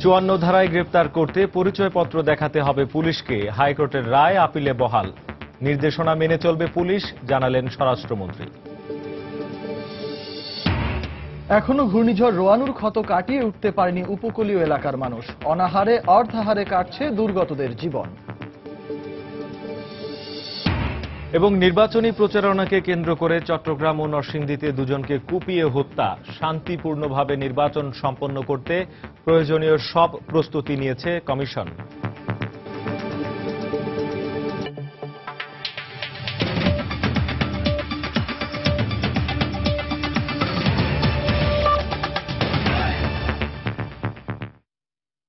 54 ধারায় গ্রেপ্তার করতে পরিচয়পত্র দেখাতে হবে পুলিশকে। হাইকোর্টের রায় আপিলে বহাল। নির্দেশনা মেনে চলবে পুলিশ, জানালেন স্বরাষ্ট্রমন্ত্রী। এখনো ঘূর্ণিঝড় রোয়ানুর ক্ষত কাটিয়ে উঠতে পারেনি উপকূলীয় এলাকার মানুষ। অনাহারে অর্ধাহারে কাটছে দুর্গতদের জীবন। এবং নির্বাচনী প্রচারণাকে কেন্দ্র করে চট্টগ্রাম ও নরসিংদীতে দুজনকে কুপিয়ে হত্যা। শান্তিপূর্ণভাবে নির্বাচন সম্পন্ন করতে প্রয়োজনীয় সব প্রস্তুতি নিয়েছে কমিশন।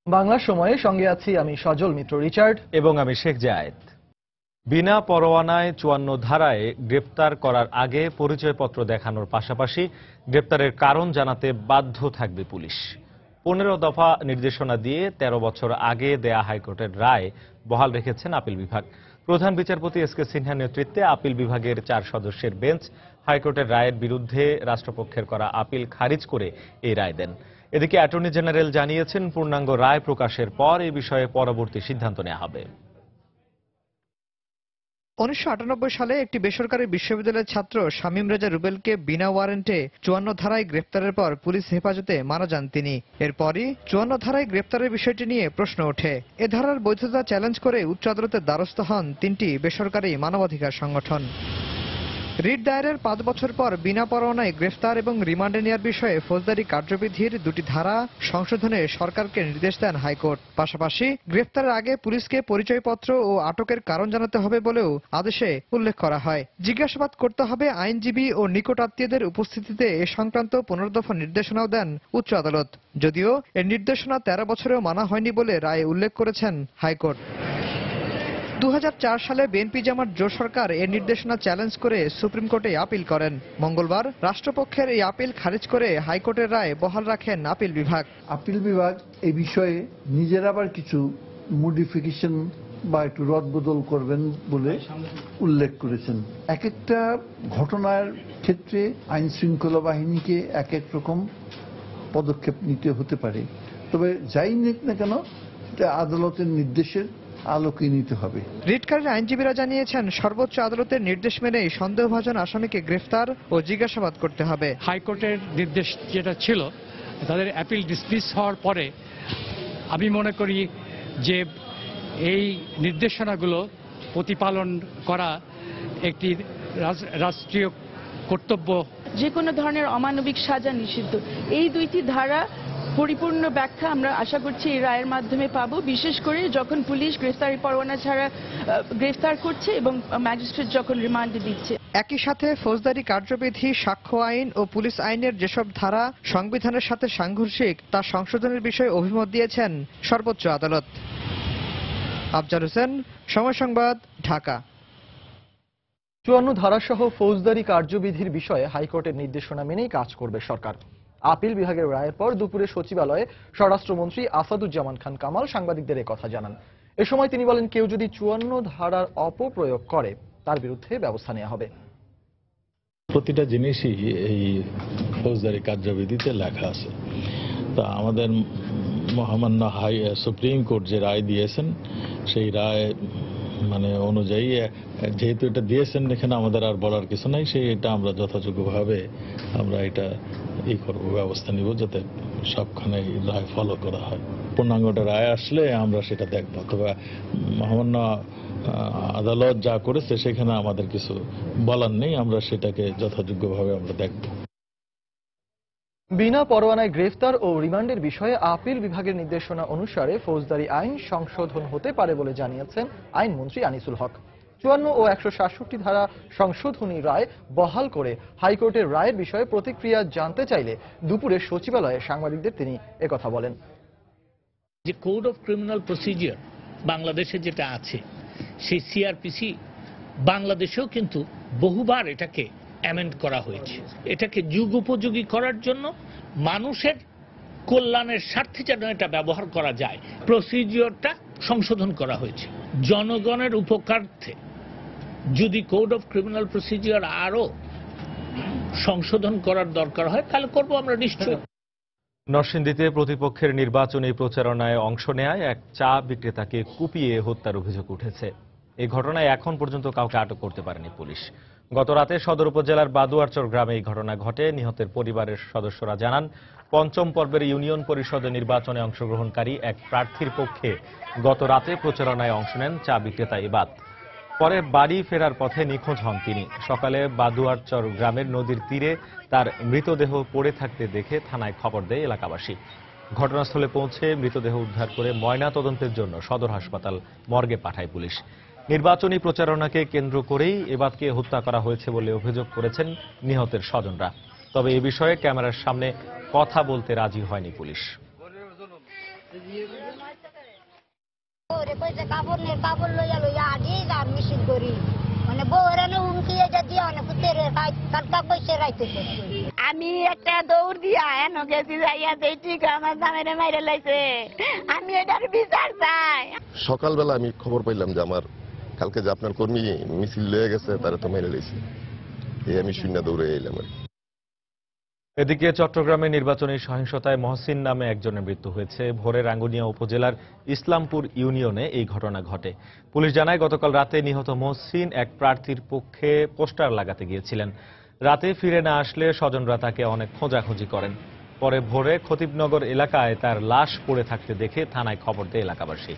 বাংলা সময়ে সঙ্গে আছি আমি সজল মিত্র রিচার্ড এবং আমি শেখ জায়েদ। বিনা পরোয়ানায় 54 ধারায় গ্রেপ্তার করার আগে পরিচয়পত্র দেখানোর পাশাপাশি গ্রেপ্তারের কারণ জানাতে বাধ্য থাকবে পুলিশ। 15 দফা নির্দেশনা দিয়ে 13 বছর আগে দেয়া হাইকোর্টের রায় বহাল রেখেছেন আপিল বিভাগ। প্রধান বিচারপতি এস কে সিনহার নেতৃত্বে আপিল বিভাগের 4 সদস্যের বেঞ্চ হাইকোর্টের রায়ের বিরুদ্ধে রাষ্ট্রপক্ষের করা আপিল খারিজ করে এই রায় দেন। এদিকে অ্যাটর্নি জেনারেল জানিয়েছেন, পূর্ণাঙ্গ রায় প্রকাশের পর এই বিষয়ে পরবর্তী সিদ্ধান্ত নেওয়া হবে। 1998 সালে একটি বেসরকারি বিশ্ববিদ্যালয়ের ছাত্র শামীম রেজা রুবেলকে বিনা ওয়ারেন্টে 54 ধারায় গ্রেপ্তারের পর পুলিশ হেফাজতে মারা যান তিনি। এরপরই 54 ধারায় গ্রেপ্তারের বিষয়টি নিয়ে প্রশ্ন ওঠে। এ ধারার বৈধতা চ্যালেঞ্জ করে উচ্চ আদালতের দ্বারস্থ হন 3টি বেসরকারি মানবাধিকার সংগঠন। রিট দায়েরের 5 বছর পর বিনা পরোয়ানায় গ্রেফতার এবং রিমান্ডে নেওয়ার বিষয়ে ফৌজদারি কার্যবিধির 2টি ধারা সংশোধনে সরকারকে নির্দেশ দেন হাইকোর্ট। পাশাপাশি গ্রেফতারের আগে পুলিশকে পরিচয়পত্র ও আটকের কারণ জানাতে হবে বলেও আদেশে উল্লেখ করা হয়। জিজ্ঞাসাবাদ করতে হবে আইনজীবী ও নিকট আত্মীয়দের উপস্থিতিতে এ সংক্রান্ত 15 দফা নির্দেশনাও দেন উচ্চ আদালত। যদিও এর নির্দেশনা 13 বছরেও মানা হয়নি বলে রায়ে উল্লেখ করেছেন হাইকোর্ট। 2004 সালে বিএনপি জামাত জোট সরকার এর নির্দেশনা চ্যালেঞ্জ করে সুপ্রিম কোর্টে আপিল করেন। মঙ্গলবার রাষ্ট্রপক্ষের এই আপিল খারিজ করে হাইকোর্টের রায় বহাল রাখেন আপিল বিভাগ। আপিল বিভাগ এই বিষয়ে নিজের আবার কিছু মডিফিকেশন বা একটু রদবদল করবেন বলে উল্লেখ করেছেন। এক একটা ঘটনার ক্ষেত্রে আইন শৃঙ্খলা বাহিনীকে এক এক রকম পদক্ষেপ নিতে হতে পারে, তবে যাই নিক না কেন এটা আদালতের নির্দেশের আলোকে নিতে হবে। রিটকারীর আইনজীবীরা জানিয়েছেন, সর্বোচ্চ আদালতের নির্দেশ মেনেই সন্দেহভাজন আসামিকে গ্রেফতার ও জিজ্ঞাসাবাদ করতে হবে। হাইকোর্টের নির্দেশ যেটা ছিল, তাদের অ্যাপিল ডিসমিস হওয়ার পরে আমি মনে করি যে এই নির্দেশনাগুলো প্রতিপালন করা একটি রাষ্ট্রীয় কর্তব্য। যে কোনো ধরনের অমানবিক সাজা নিষিদ্ধ। এই 2টি ধারা পরিপূর্ণ ব্যাখ্যা আমরা আশা করছি এই রায়ের মাধ্যমে পাবো, বিশেষ করে যখন পুলিশ গ্রেফতারি পরোয়ানা ছাড়া গ্রেফতার করছে এবং ম্যাজিস্ট্রেট যখন রিমান্ডে দিচ্ছে। একই সাথে ফৌজদারি কার্যবিধি, সাক্ষ্য আইন ও পুলিশ আইনের যেসব ধারা সংবিধানের সাথে সাংঘর্ষিক তা সংশোধনের বিষয়ে অভিমত দিয়েছেন সর্বোচ্চ আদালত। আফজাল হোসেন, সময় সংবাদ, ঢাকা। 54 ধারাসহ ফৌজদারি কার্যবিধির বিষয়ে হাইকোর্টের নির্দেশনা মেনেই কাজ করবে সরকার। আপিল বিভাগের রায়ের পর দুপুরে সচিবালয়ে স্বরাষ্ট্রমন্ত্রী আসাদুজ্জামান খান কামাল সাংবাদিকদের কথা জানান। এ সময় তিনি বলেন, কেউ যদি 54 ধারার অপপ্রয়োগ করে তার বিরুদ্ধে ব্যবস্থা নেওয়া হবে। প্রতিটা জিনিসই এই ফৌজদারি কার্যবিধিতে লেখা আছে। তা আমাদের মহামান্য সুপ্রিম কোর্ট যে রায় দিয়েছেন, সেই রায় অনুযায়ী যেহেতু এটা দিয়েছেন, এখানে আমাদের আর বলার কিছু নাই। এটা আমরা যথাযোগ্যভাবে আমরা এটা করবো, ব্যবস্থা নিব যাতে সবখানে রায় ফলো করা হয়। পূর্ণাঙ্গটা রায় আসলে আমরা সেটা দেখব। তবে মহামান্য আদালত যা করেছে সেখানে আমাদের কিছু বলার নেই, আমরা সেটাকে যথাযোগ্যভাবে আমরা দেখব। বিনা পরোয়ানায় গ্রেফতার ও রিমান্ডের বিষয়ে আপিল বিভাগের নির্দেশনা অনুসারে ফৌজদারি আইন সংশোধন হতে পারে বলে জানিয়েছেন আইনমন্ত্রী আনিসুল হক। 54 ও 167 ধারা সংশোধনী রায় বহাল করে হাইকোর্টের রায়ের বিষয়ে প্রতিক্রিয়া জানতে চাইলে দুপুরে সচিবালয়ে সাংবাদিকদের তিনি একথা বলেন। যে কোড অফ ক্রিমিনাল প্রসিজিওর বাংলাদেশে যেটা আছে, সেই সিআরপিসি বাংলাদেশেও কিন্তু বহুবার এটাকে অ্যামেন্ড করা হয়েছে। এটাকে যুগোপযোগী করার জন্য, মানুষের কল্যাণের স্বার্থে যেন এটা ব্যবহার করা যায়, প্রসিজিওরটা সংশোধন করা হয়েছে। জনগণের উপকারার্থে যদি কোড অফ ক্রিমিনাল প্রসিজিওর আরো সংশোধন করার দরকার হয় তাহলে করবো আমরা নিশ্চয়ই। নরসিংদীতে প্রতিপক্ষের নির্বাচনী প্রচারণায় অংশ নেয় এক চা বিক্রেতাকে কুপিয়ে হত্যার অভিযোগ উঠেছে। এই ঘটনায় এখন পর্যন্ত কাউকে আটক করতে পারেনি পুলিশ। গত রাতে সদর উপজেলার বাদুয়ারচর গ্রামে এই ঘটনা ঘটে। নিহতের পরিবারের সদস্যরা জানান, পঞ্চম পর্বের ইউনিয়ন পরিষদ নির্বাচনে অংশগ্রহণকারী এক প্রার্থীর পক্ষে গত রাতে প্রচারণায় অংশ নেন চা বিক্রেতা ইবাদ। পরে বাড়ি ফেরার পথে নিখোঁজ হন তিনি। সকালে বাদুয়ারচর গ্রামের নদীর তীরে তার মৃতদেহ পড়ে থাকতে দেখে থানায় খবর দেয় এলাকাবাসী। ঘটনাস্থলে পৌঁছে মৃতদেহ উদ্ধার করে ময়না তদন্তের জন্য সদর হাসপাতাল মর্গে পাঠায় পুলিশ। নির্বাচনী প্রচারণাকে কেন্দ্র করেই এবাদকে হত্যা করা হয়েছে বলে অভিযোগ করেছেন নিহতের স্বজনরা। তবে এ বিষয়ে ক্যামেরার সামনে কথা বলতে রাজি হয়নি পুলিশ। আমি একটা দৌড় দিয়া এন গেছি যাইয়া দেখি আমার দামের মাইরে লাইছে। আমি এটার বিচার চাই। সকালবেলা আমি খবর পাইলাম যে আমার কালকে যে আপনার কর্মী মিছিল লয়ে গেছে তারা তো মেরে লাইছে। এই আমি শূন্য দৌড়ে এলাম। এদিকে চট্টগ্রামে নির্বাচনী সহিংসতায় মহসিন নামে একজনের মৃত্যু হয়েছে। ভোরে রাঙ্গুনিয়া উপজেলার ইসলামপুর ইউনিয়নে এই ঘটনা ঘটে। পুলিশ জানায়, গতকাল রাতে নিহত মহসিন এক প্রার্থীর পক্ষে পোস্টার লাগাতে গিয়েছিলেন। রাতে ফিরে না আসলে স্বজনরা তাকে অনেক খোঁজাখুঁজি করেন। পরে ভোরে খতিবনগর এলাকায় তার লাশ পড়ে থাকতে দেখে থানায় খবর দেয় এলাকাবাসী।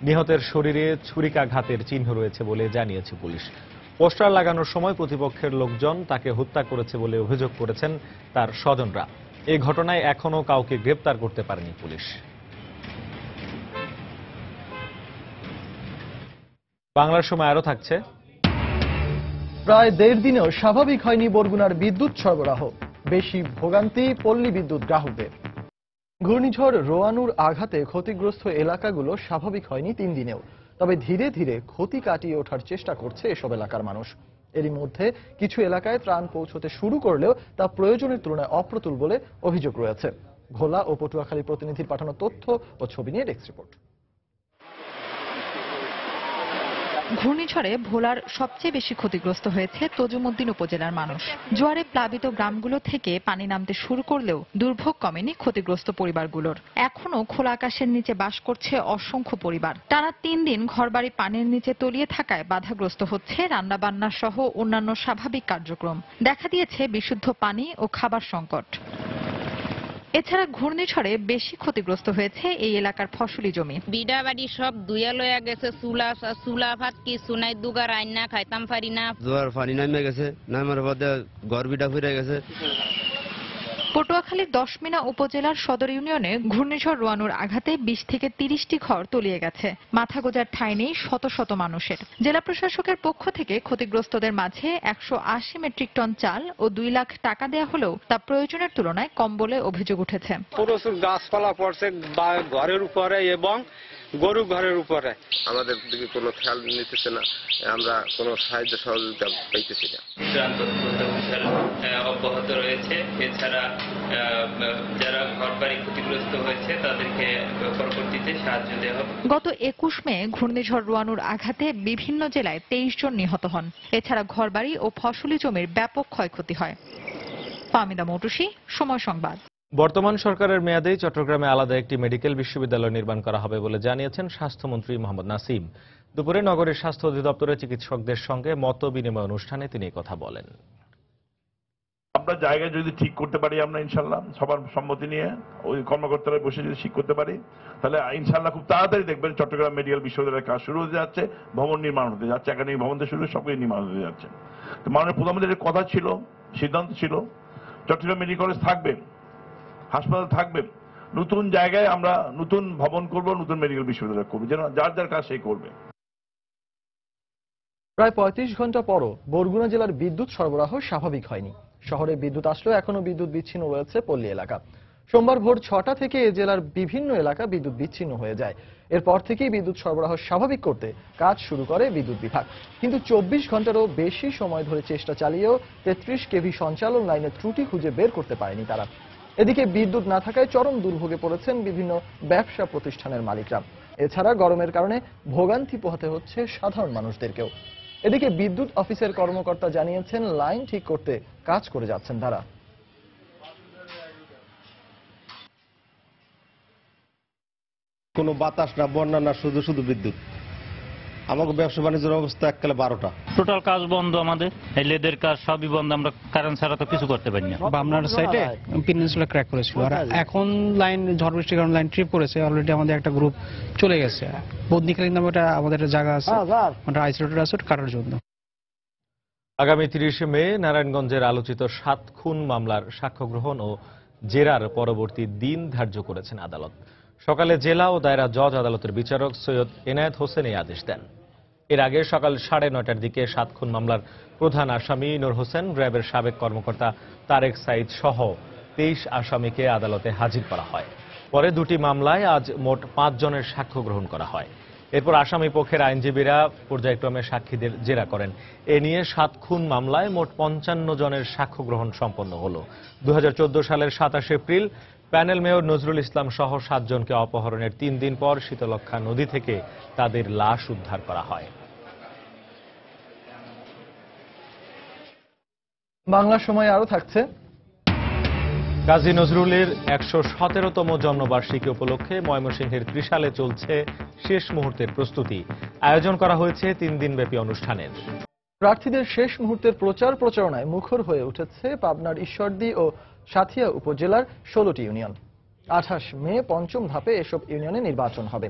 নিহতের শরীরে ছুরিকাঘাতের চিহ্ন রয়েছে বলে জানিয়েছে পুলিশ। পোস্টার লাগানোর সময় প্রতিপক্ষের লোকজন তাকে হত্যা করেছে বলে অভিযোগ করেছেন তার স্বজনরা। এই ঘটনায় এখনো কাউকে গ্রেপ্তার করতে পারেনি পুলিশ। বাংলার সময় আরো থাকছে। প্রায় 1.5 দিনেও স্বাভাবিক হয়নি বরগুনার বিদ্যুৎ সরবরাহ। বেশি ভোগান্তি পল্লী বিদ্যুৎ গ্রাহকদের। ঘূর্ণিঝড় রোয়ানুর আঘাতে ক্ষতিগ্রস্ত এলাকাগুলো স্বাভাবিক হয়নি 3 দিনেও। তবে ধীরে ধীরে ক্ষতি কাটিয়ে ওঠার চেষ্টা করছে এসব এলাকার মানুষ। এরই মধ্যে কিছু এলাকায় ত্রাণ পৌঁছতে শুরু করলেও তা প্রয়োজনের তুলনায় অপ্রতুল বলে অভিযোগ রয়েছে। ভোলা ও পটুয়াখালী প্রতিনিধির পাঠানো তথ্য ও ছবি নিয়ে ডেস্ক রিপোর্ট। ঘূর্ণিঝড়ে ভোলার সবচেয়ে বেশি ক্ষতিগ্রস্ত হয়েছে তজুমুদ্দিন উপজেলার মানুষ। জোয়ারে প্লাবিত গ্রামগুলো থেকে পানি নামতে শুরু করলেও দুর্ভোগ কমেনি ক্ষতিগ্রস্ত পরিবারগুলোর। এখনো খোলা আকাশের নিচে বাস করছে অসংখ্য পরিবার। টানা 3 দিন ঘরবাড়ি পানির নিচে তলিয়ে থাকায় বাধাগ্রস্ত হচ্ছে রান্নাবান্না সহ অন্যান্য স্বাভাবিক কার্যক্রম। দেখা দিয়েছে বিশুদ্ধ পানি ও খাবার সংকট। এছাড়া ঘূর্ণিঝড়ে বেশি ক্ষতিগ্রস্ত হয়েছে এই এলাকার ফসলি জমি। বিডা বাড়ি সব দুইয়া লয়া গেছে। চুলা ভাত কিছু নাই, দুগা রান্না খাইতাম পারি না। জোয়ার পানি নামে গেছে, নামের পথে ঘর বিডা ফিরে গেছে। পটুয়াখালীর 10 মিনা উপজেলার সদর ইউনিয়নে ঘূর্ণিঝড় রোয়ানুর আঘাতে 20 থেকে 30টি ঘর তলিয়ে গেছে। মাথা গোঁজার ঠাঁই নেই শত শত মানুষের। জেলা প্রশাসকের পক্ষ থেকে ক্ষতিগ্রস্তদের মাঝে 180 মেট্রিক টন চাল ও 2 লাখ টাকা দেয়া হলেও তা প্রয়োজনের তুলনায় কম বলে অভিযোগ উঠেছে। প্রচুর গাছপালা পড়ছে ঘরের উপরে এবং গরু ঘরের উপরে। আমাদের দিকে কোনো খেয়াল নিতেছে না, আমরা কোনো সাহায্য সহযোগিতা পাইতেছি না। অব্যাহত রয়েছে। এছাড়া যারা ঘরবাড়ি ক্ষতিগ্রস্ত হয়েছে তাদেরকে পরবর্তীতে সাহায্য দেওয়া হবে। গত 21 মে ঘূর্ণিঝড় রোয়ানুর আঘাতে বিভিন্ন জেলায় 23 জন নিহত হন। এছাড়া ঘরবাড়ি ও ফসলি জমির ব্যাপক ক্ষয়ক্ষতি হয়। ফাহমিদা মৌটুসী, সময় সংবাদ। বর্তমান সরকারের মেয়াদেই চট্টগ্রামে আলাদা একটি মেডিকেল বিশ্ববিদ্যালয় নির্মাণ করা হবে বলে জানিয়েছেন স্বাস্থ্যমন্ত্রী মোহাম্মদ নাসিম। দুপুরে নগরের স্বাস্থ্য অধিদপ্তরের চিকিৎসকদের সঙ্গে মত বিনিময় অনুষ্ঠানে তিনি কথা বলেন। আমরা জায়গা যদি ঠিক করতে পারি, আমরা ইনশাল্লাহ সবার সম্মতি নিয়ে ওই কর্মকর্তারা বসে যদি ঠিক করতে পারি, তাহলে ইনশাল্লাহ খুব তাড়াতাড়ি দেখবেন চট্টগ্রাম মেডিকেল বিশ্ববিদ্যালয়ের কাজ শুরু হতে যাচ্ছে, ভবন নির্মাণ হতে যাচ্ছে, একাডেমিক ভবন থেকে শুরু সবই নির্মাণ হতে যাচ্ছে। তো মাননীয় প্রধানমন্ত্রীর কথা ছিল, সিদ্ধান্ত ছিল চট্টগ্রাম মেডিকেল কলেজ থাকবে, হাসপাতাল থাকবে, নতুন জায়গায় আমরা নতুন ভবন করব, নতুন মেডিকেল বিশ্ববিদ্যালয় করবো, যেন যার যার কাজ সেই করবে। প্রায় 35 ঘন্টা পরও বরগুনা জেলার বিদ্যুৎ সরবরাহ স্বাভাবিক হয়নি। শহরে বিদ্যুৎ আসলেও এখনো বিদ্যুৎ বিচ্ছিন্ন রয়েছে পল্লী এলাকা। সোমবার ভোর 6টা থেকে এ জেলার বিভিন্ন এলাকা বিদ্যুৎ বিচ্ছিন্ন হয়ে যায়। এরপর থেকেই বিদ্যুৎ সরবরাহ স্বাভাবিক করতে কাজ শুরু করে বিদ্যুৎ বিভাগ। কিন্তু 24 ঘন্টারও বেশি সময় ধরে চেষ্টা চালিয়েও 33 কেভি সঞ্চালন লাইনের ত্রুটি খুঁজে বের করতে পারেনি তারা। এদিকে বিদ্যুৎ না থাকায় চরম দুর্ভোগে পড়েছেন বিভিন্ন ব্যবসা প্রতিষ্ঠানের মালিকরা। এছাড়া গরমের কারণে ভোগান্তি পোহাতে হচ্ছে সাধারণ মানুষদেরকেও। এদিকে বিদ্যুৎ অফিসের কর্মকর্তা জানিয়েছেন লাইন ঠিক করতে কাজ করে যাচ্ছেন তারা। কোনো বাতাস না, বন্যা না, শুধু শুধু বিদ্যুৎ। আমাকে ব্যবসা বাণিজ্যের অবস্থা এককালে 12টা। টোটাল কাজ বন্ধ আমাদের, এই লেদের কাজ সবই বন্ধ, আমরা কারেন্ট ছাড়া তো কিছু করতে পারি না। বামনার সাইডে পেনিনসুলা ক্র্যাক করেছিল, আর এখন লাইন ঝড় বৃষ্টির কারণে লাইন ট্রিপ করেছে। অলরেডি আমাদের একটা গ্রুপ চলে গেছে বদনিকালীন নামে আমাদের একটা জায়গা আছে, ওটা আইসোলেটেড আছে কাটার জন্য। আগামী 30 মে নারায়ণগঞ্জের আলোচিত 7 খুন মামলার সাক্ষ্য গ্রহণ ও জেরার পরবর্তী দিন ধার্য করেছেন আদালত। সকালে জেলা ও দায়রা জজ আদালতের বিচারক সৈয়দ এনায়েত হোসেন এই আদেশ দেন। এর আগে সকাল 9:30টার দিকে 7 খুন মামলার প্রধান আসামি নূর হোসেন, র্যাবের সাবেক কর্মকর্তা তারেক সাইদ সহ 23 আসামিকে আদালতে হাজির করা হয়। পরে দুটি মামলায় আজ মোট 5 জনের সাক্ষ্য গ্রহণ করা হয়। এরপর আসামি পক্ষের আইনজীবীরা পর্যায়ক্রমে সাক্ষীদের জেরা করেন। এ নিয়ে 7 খুন মামলায় মোট 55 জনের সাক্ষ্য গ্রহণ সম্পন্ন হল। 2014 সালের 27 April panel mayor Nazrul Islam সহ 7 জনকে অপহরণের 3 দিন পর শীতলক্ষ্যা নদী থেকে তাদের লাশ উদ্ধার করা হয়। বাংলা সময় আরো থাকছে। কাজী নজরুলের 117তম জন্মবার্ষিকী উপলক্ষে ময়মনসিংহের ত্রিশালে চলছে শেষ মুহূর্তের প্রস্তুতি। আয়োজন করা হয়েছে 3 দিনব্যাপী অনুষ্ঠানের। প্রার্থীদের শেষ মুহূর্তের প্রচার প্রচারণায় মুখর হয়ে উঠেছে পাবনার ঈশ্বরদী ও সাথিয়া উপজেলার 16টি ইউনিয়ন। 28 মে পঞ্চম ধাপে এসব ইউনিয়নে নির্বাচন হবে।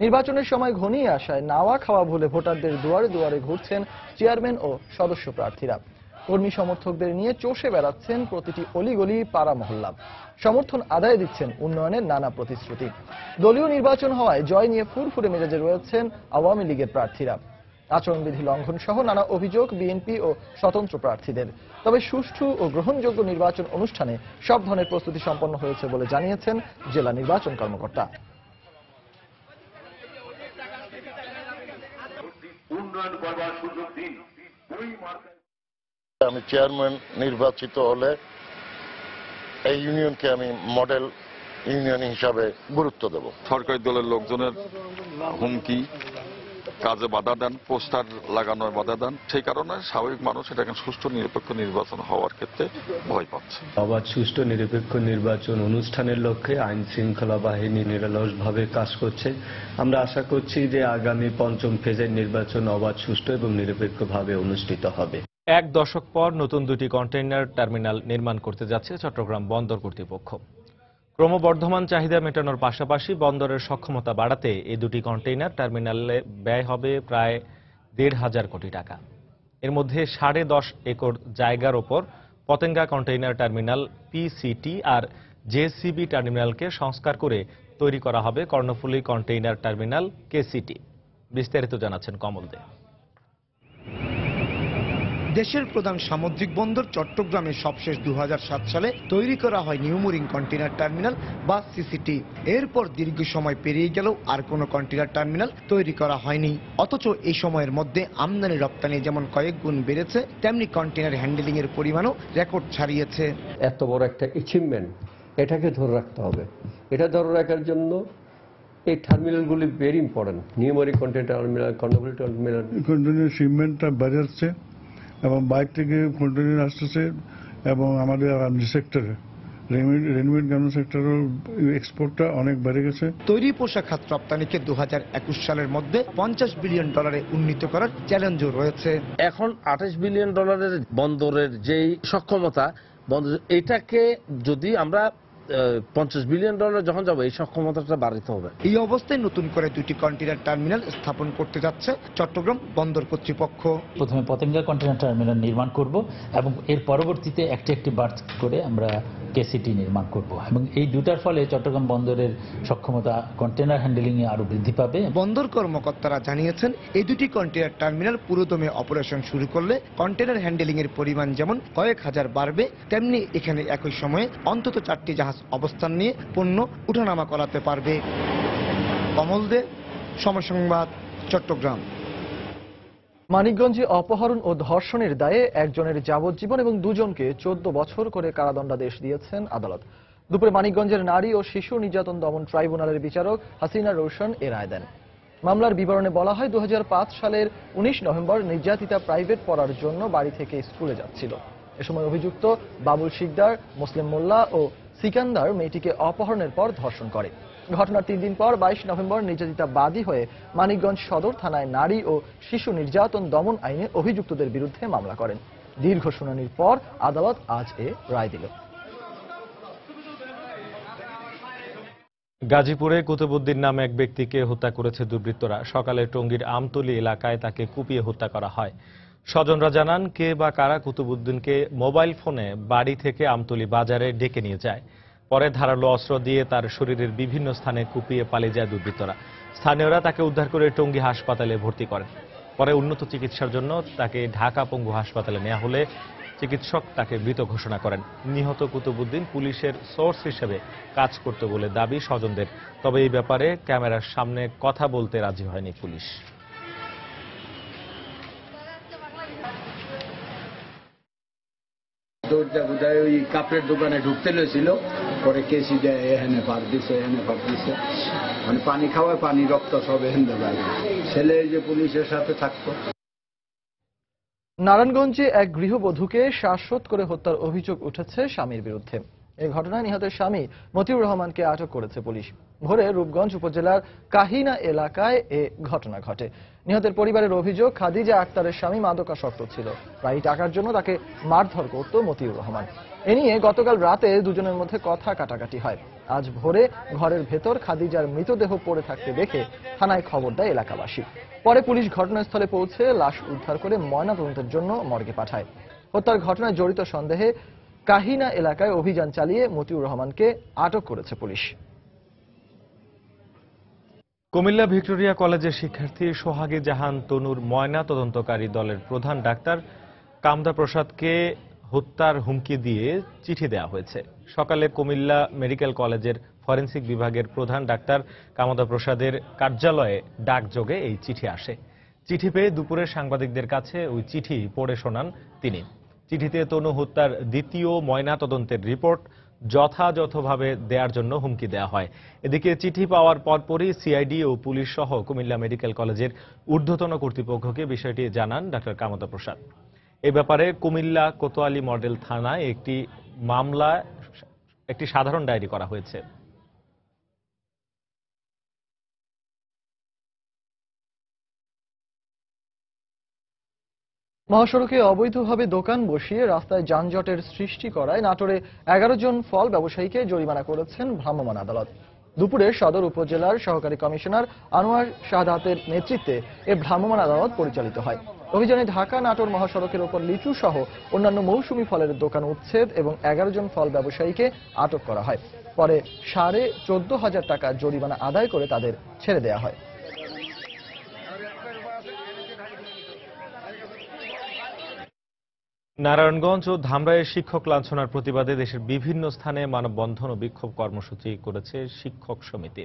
নির্বাচনের সময় ঘনিয়ে আসায় নাওয়া খাওয়া ভুলে ভোটারদের দুয়ারে দুয়ারে ঘুরছেন চেয়ারম্যান ও সদস্য প্রার্থীরা। কর্মী সমর্থকদের নিয়ে চষে বেড়াচ্ছেন প্রতিটি অলিগলি, পাড়া মহল্লা। সমর্থন আদায় দিচ্ছেন উন্নয়নের নানা প্রতিশ্রুতি। দলীয় নির্বাচন হওয়ায় জয় নিয়ে ফুরফুরে মেজাজে রয়েছেন আওয়ামী লীগের প্রার্থীরা। আচরণবিধি লঙ্ঘন সহ নানা অভিযোগ বিএনপি ও স্বতন্ত্র প্রার্থীদের। তবে সুষ্ঠু ও গ্রহণযোগ্য নির্বাচন অনুষ্ঠানে সব ধরনের প্রস্তুতি সম্পন্ন হয়েছে বলে জানিয়েছেন জেলা নির্বাচন কর্মকর্তা। আমি চেয়ারম্যান নির্বাচিত হলে এই ইউনিয়নকে আমি মডেল ইউনিয়ন হিসাবে গুরুত্ব দেব। সরকারি দলের লোকজনের হুমকি, কাজে বাধা দেন, পোস্টার লাগানোর বাধা দেন, সেই কারণে স্বাভাবিক মানুষ এটাকে সুষ্ঠু নিরপেক্ষ নির্বাচন হওয়ার ক্ষেত্রে ভয় পাচ্ছে। অবাধ সুষ্ঠু নিরপেক্ষ নির্বাচন অনুষ্ঠানের লক্ষ্যে আইন শৃঙ্খলা বাহিনী নিরলসভাবে কাজ করছে। আমরা আশা করছি যে আগামী পঞ্চম ফেজের নির্বাচন অবাধ সুষ্ঠু এবং নিরপেক্ষভাবে অনুষ্ঠিত হবে। 1 দশক পর নতুন 2টি কন্টেইনার টার্মিনাল নির্মাণ করতে যাচ্ছে চট্টগ্রাম বন্দর কর্তৃপক্ষ। ক্রমবর্ধমান চাহিদা মেটানোর পাশাপাশি বন্দরের সক্ষমতা বাড়াতে এই 2টি কন্টেইনার টার্মিনালে ব্যয় হবে প্রায় 1,500 কোটি টাকা। এর মধ্যে 10.5 একর জায়গার ওপর পতেঙ্গা কন্টেইনার টার্মিনাল পিসিটি আর জেসিবি টার্মিনালকে সংস্কার করে তৈরি করা হবে কর্ণফুলী কন্টেইনার টার্মিনাল কেসিটি। বিস্তারিত জানাচ্ছেন কমল দে। দেশের প্রধান সামুদ্রিক বন্দর চট্টগ্রামে সবশেষ 2007 সালে তৈরি করা হয় নিউ মুরিং কন্টেইনার টার্মিনাল বা সিসিটি। এরপর দীর্ঘ সময় পেরিয়ে গেলেও আর কোনো কন্টেইনার টার্মিনাল তৈরি করা হয়নি। অথচ এই সময়ের মধ্যে আমদানি রপ্তানি যেমন কয়েক গুণ বেড়েছে, তেমনি কন্টেইনার হ্যান্ডেলিং এর পরিমাণও রেকর্ড ছাড়িয়েছে। এত বড় একটা অ্যাচিভমেন্ট, এটাকে ধরে রাখতে হবে। এটা ধরে রাখার জন্য এই টার্মিনালগুলি very important. New mooring container terminal, Karnaphuli terminal, container শিপমেন্টটা বাড়াচ্ছে এবং বাইরে থেকে কন্টেইনার আসতেছে এবং আমাদের সেক্টরে রেডিমেড গার্মেন্টস সেক্টরের এক্সপোর্টটা অনেক বেড়ে গেছে। তৈরি পোশাক খাত রপ্তানিকে 2021 সালের মধ্যে $50 বিলিয়ন উন্নীত করার চ্যালেঞ্জও রয়েছে। এখন $28 বিলিয়ন বন্দরের যেই সক্ষমতা, এটাকে যদি আমরা $50 বিলিয়ন যখন যাবো, এই সক্ষমতাটা বাড়াতে হবে। এই অবস্থায় নতুন করে 2টি কন্টেইনার টার্মিনাল স্থাপন করতে যাচ্ছে চট্টগ্রাম বন্দর কর্তৃপক্ষ। প্রথমে পতেঙ্গা কন্টেইনার টার্মিনাল নির্মাণ করব এবং এর পরবর্তীতে একটি বার্থ করে আমরা কেসিটি নির্মাণ করব এবং এই দুটার ফলে চট্টগ্রাম বন্দরের সক্ষমতা কন্টেইনার হ্যান্ডেলিং এ আরো বৃদ্ধি পাবে। বন্দর কর্মকর্তারা জানিয়েছেন, এই 2টি কন্টেইনার টার্মিনাল পুরোদমে অপারেশন শুরু করলে কন্টেইনার হ্যান্ডেলিং এর পরিমাণ যেমন কয়েক হাজার বাড়বে, তেমনি এখানে একই সময়ে অন্তত 4টি জাহাজ অবস্থান নিয়ে পণ্য উঠানামা করাতে পারবে। কমল দে, সময় সংবাদ, চট্টগ্রাম। মানিকগঞ্জে অপহরণ ও ধর্ষণের দায়ে একজনের যাবজ্জীবন এবং 2 জনকে 14 বছর করে কারাদণ্ডাদেশ দিয়েছেন আদালত। দুপুরে মানিকগঞ্জের নারী ও শিশু নির্যাতন দমন ট্রাইব্যুনালের বিচারক হাসিনা রোশন এ রায় দেন। মামলার বিবরণে বলা হয়, 2005 সালের 19 নভেম্বর নির্যাতিতা প্রাইভেট পড়ার জন্য বাড়ি থেকে স্কুলে যাচ্ছিল। এ সময় অভিযুক্ত বাবুল শিকদার, মুসলিম মোল্লা ও সিকান্দার মেয়েটিকে অপহরণের পর ধর্ষণ করে। ঘটনার 3 দিন পর 22 নভেম্বর নির্যাতিতা বাদী হয়ে মানিকগঞ্জ সদর থানায় নারী ও শিশু নির্যাতন দমন আইনে অভিযুক্তদের বিরুদ্ধে মামলা করেন। দীর্ঘ শুনানির পর আদালত আজ এ রায় দিল। গাজীপুরে কুতুবুদ্দিন নামে এক ব্যক্তিকে হত্যা করেছে দুর্বৃত্তরা। সকালে টঙ্গীর আমতলী এলাকায় তাকে কুপিয়ে হত্যা করা হয়। স্বজনরা জানান, কে বা কারা কুতুবুদ্দিনকে মোবাইল ফোনে বাড়ি থেকে আমতলী বাজারে ডেকে নিয়ে যায়। পরে ধারালো অস্ত্র দিয়ে তার শরীরের বিভিন্ন স্থানে কুপিয়ে পালিয়ে যায় দুর্বৃত্তরা। স্থানীয়রা তাকে উদ্ধার করে টঙ্গী হাসপাতালে ভর্তি করেন। পরে উন্নত চিকিৎসার জন্য তাকে ঢাকা পঙ্গু হাসপাতালে নেওয়া হলে চিকিৎসক তাকে মৃত ঘোষণা করেন। নিহত কুতুবুদ্দিন পুলিশের সোর্স হিসেবে কাজ করত বলে দাবি স্বজনদের। তবে এই ব্যাপারে ক্যামেরার সামনে কথা বলতে রাজি হয়নি পুলিশ। দৌড়টা বোধহয় ওই কাপড়ের দোকানে ঢুকতে লেছিল, পরে কেসি দেয় এখানে পার দিছে, মানে পানি খাওয়ায় পানি রক্ত সব এখানে বাইরে। ছেলে যে পুলিশের সাথে থাকতো। নারায়ণগঞ্জে এক গৃহবধূকে শ্বাসরোধ করে হত্যার অভিযোগ উঠেছে স্বামীর বিরুদ্ধে। এই ঘটনায় নিহতের স্বামী মতিউর রহমানকে আটক করেছে পুলিশ। ভোরে রূপগঞ্জ উপজেলার কাহিনা এলাকায় এ ঘটনা ঘটে। নিহতের পরিবারের অভিযোগ, খাদিজা আক্তারের স্বামী মাদকাসক্ত ছিল। প্রায় টাকার জন্য তাকে মারধর করত মতিউর রহমান। এ নিয়ে গতকাল রাতে দুজনের মধ্যে কথা কাটাকাটি হয়। আজ ভোরে ঘরের ভেতর খাদিজার মৃতদেহ পড়ে থাকতে দেখে থানায় খবর দেয় এলাকাবাসী। পরে পুলিশ ঘটনাস্থলে পৌঁছে লাশ উদ্ধার করে ময়নাতদন্তের জন্য মর্গে পাঠায়। হত্যার ঘটনায় জড়িত সন্দেহে কাহিনা এলাকায় অভিযান চালিয়ে মতিউর রহমানকে আটক করেছে পুলিশ। কুমিল্লা ভিক্টোরিয়া কলেজের শিক্ষার্থী সোহাগী জাহান তনুর ময়না তদন্তকারী দলের প্রধান ডাক্তার কামদা প্রসাদকে হত্যার হুমকি দিয়ে চিঠি দেওয়া হয়েছে। সকালে কুমিল্লা মেডিকেল কলেজের ফরেনসিক বিভাগের প্রধান ডাক্তার কামদা প্রসাদের কার্যালয়ে ডাকযোগে এই চিঠি আসে। চিঠি পেয়ে দুপুরে সাংবাদিকদের কাছে ওই চিঠি পড়ে শোনান তিনি। চিঠিতে তনু হত্যার দ্বিতীয় ময়না তদন্তের রিপোর্ট যথাযথভাবে দেওয়ার জন্য হুমকি দেওয়া হয়। এদিকে চিঠি পাওয়ার পরপরই সিআইডি ও পুলিশ সহ কুমিল্লা মেডিকেল কলেজের ঊর্ধ্বতন কর্তৃপক্ষকে বিষয়টি জানান ডাক্তার কামদা প্রসাদ। এ ব্যাপারে কুমিল্লা কোতোয়ালি মডেল থানায় একটি সাধারণ ডায়েরি করা হয়েছে। মহাসড়কে অবৈধভাবে দোকান বসিয়ে রাস্তায় যানজটের সৃষ্টি করায় নাটোরে 11 জন ফল ব্যবসায়ীকে জরিমানা করেছেন ভ্রাম্যমাণ আদালত। দুপুরে সদর উপজেলার সহকারী কমিশনার আনোয়ার শাহাদাতের নেতৃত্বে এ ভ্রাম্যমাণ আদালত পরিচালিত হয়। অভিযানে ঢাকা নাটোর মহাসড়কের ওপর লিচু সহ অন্যান্য মৌসুমী ফলের দোকান উচ্ছেদ এবং 11 জন ফল ব্যবসায়ীকে আটক করা হয়। পরে 14,500 টাকা জরিমানা আদায় করে তাদের ছেড়ে দেওয়া হয়। নারায়ণগঞ্জ ও ধামরাইয়ের শিক্ষক লাঞ্ছনার প্রতিবাদে দেশের বিভিন্ন স্থানে মানববন্ধন ও বিক্ষোভ কর্মসূচি করেছে শিক্ষক সমিতি।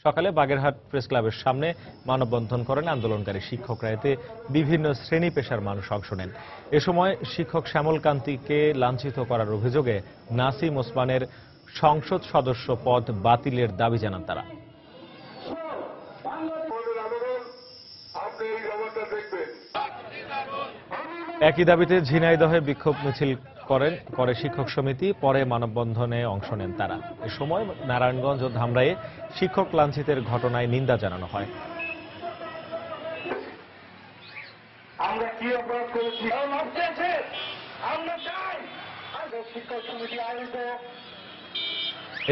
সকালে বাগেরহাট প্রেস ক্লাবের সামনে মানববন্ধন করেন আন্দোলনকারী শিক্ষকরা। এতে বিভিন্ন শ্রেণী পেশার মানুষ অংশ নেন। এ সময় শিক্ষক শ্যামল কান্তিকে লাঞ্ছিত করার অভিযোগে নাসিম ওসমানের সংসদ সদস্য পদ বাতিলের দাবি জানান তারা। একই দাবিতে ঝিনাইদহে বিক্ষোভ মিছিল করে শিক্ষক সমিতি। পরে মানববন্ধনে অংশ নেন তারা। এ সময় নারায়ণগঞ্জ ও ধামরাইয়ে শিক্ষক লাঞ্ছিতের ঘটনায় নিন্দা জানানো হয়। আমরা কি অপরাধ করেছি? আমরা চাই শিক্ষক সমিতি আয়োজিত।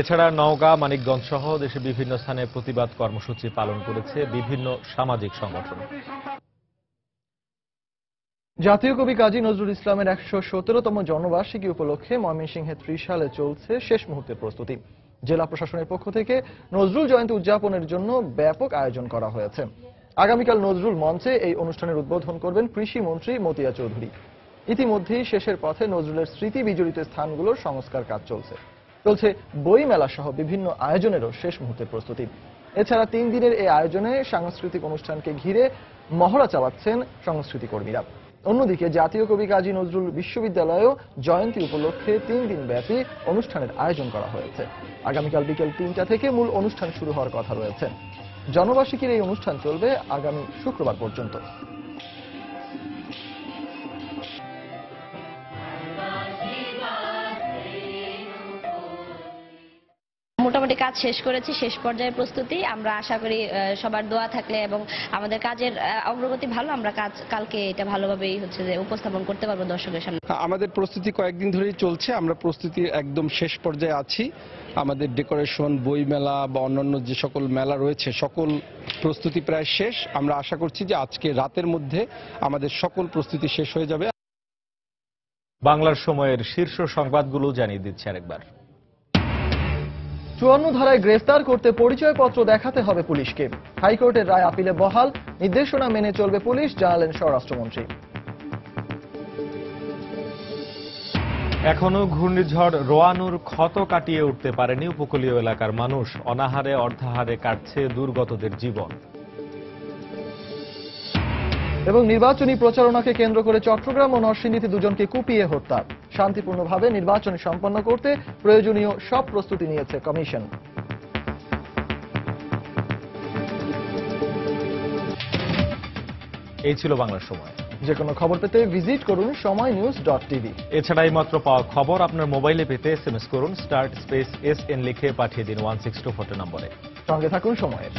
এছাড়া নওগাঁ, মানিকগঞ্জ সহ দেশের বিভিন্ন স্থানে প্রতিবাদ কর্মসূচি পালন করেছে বিভিন্ন সামাজিক সংগঠন। জাতীয় কবি কাজী নজরুল ইসলামের 117তম জন্মবার্ষিকী উপলক্ষে ময়মনসিংহে ত্রিশালে চলছে শেষ মুহূর্তের প্রস্তুতি। জেলা প্রশাসনের পক্ষ থেকে নজরুল জয়ন্তী উদযাপনের জন্য ব্যাপক আয়োজন করা হয়েছে। আগামীকাল নজরুল মঞ্চে এই অনুষ্ঠানের উদ্বোধন করবেন কৃষি মন্ত্রী মতিয়া চৌধুরী। ইতিমধ্যেই শেষের পথে নজরুলের স্মৃতি বিজড়িত স্থানগুলোর সংস্কার কাজ চলছে বই মেলা সহ বিভিন্ন আয়োজনেরও শেষ মুহূর্তের প্রস্তুতি। এছাড়া 3 দিনের এই আয়োজনে সাংস্কৃতিক অনুষ্ঠানকে ঘিরে মহড়া চালাচ্ছেন সংস্কৃতি কর্মীরা। অন্যদিকে জাতীয় কবি কাজী নজরুল বিশ্ববিদ্যালয়েও জয়ন্তী উপলক্ষে 3 দিন ব্যাপী অনুষ্ঠানের আয়োজন করা হয়েছে। আগামীকাল বিকেল 3টা থেকে মূল অনুষ্ঠান শুরু হওয়ার কথা রয়েছে। জন্মবার্ষিকীর এই অনুষ্ঠান চলবে আগামী শুক্রবার পর্যন্ত। মোটামুটি মোটামুটি কাজ শেষ করেছি, শেষ পর্যায়ে প্রস্তুতি। আমরা আশা করি সবার দোয়া থাকলে এবং আমাদের কাজের অগ্রগতি ভালো, আমরা কালকে এটা ভালোভাবেই যে উপস্থাপন করতে পারবো দর্শকের সামনে। আমাদের প্রস্তুতি কয়েকদিন ধরেই চলছে, আমরা প্রস্তুতির একদম শেষ পর্যায়ে আছি। আমাদের ডেকোরেশন, বই মেলা বা অন্যান্য যে সকল মেলা রয়েছে সকল প্রস্তুতি প্রায় শেষ। আমরা আশা করছি যে আজকে রাতের মধ্যে আমাদের সকল প্রস্তুতি শেষ হয়ে যাবে। বাংলার সময়ের শীর্ষ সংবাদগুলো জানিয়ে দিচ্ছে আরেকবার। ৫৪ ধারায় গ্রেফতার করতে পরিচয়পত্র দেখাতে হবে পুলিশকে। হাইকোর্টের রায় আপিলে বহাল, নির্দেশনা মেনে চলবে পুলিশ, জানালেন স্বরাষ্ট্রমন্ত্রী। এখনো ঘূর্ণিঝড় রোয়ানুর ক্ষত কাটিয়ে উঠতে পারেনি উপকূলীয় এলাকার মানুষ। অনাহারে অর্ধাহারে কাটছে দুর্গতদের জীবন। এবং নির্বাচনী প্রচারণাকে কেন্দ্র করে চট্টগ্রাম ও নরসিংদীতে দুজনকে কুপিয়ে হত্যা। শান্তিপূর্ণভাবে নির্বাচন সম্পন্ন করতে প্রয়োজনীয় সব প্রস্তুতি নিয়েছে কমিশন। এই ছিল বাংলার সময়। যে কোনো খবর পেতে ভিজিট করুন সময়নিউজ.tv। এছাড়া এই মাত্র পাওয়া খবর আপনার মোবাইলে পেতে SMS করুন *SN লিখে পাঠিয়ে দিন 1624 নম্বরে। সঙ্গে থাকুন সময়ের।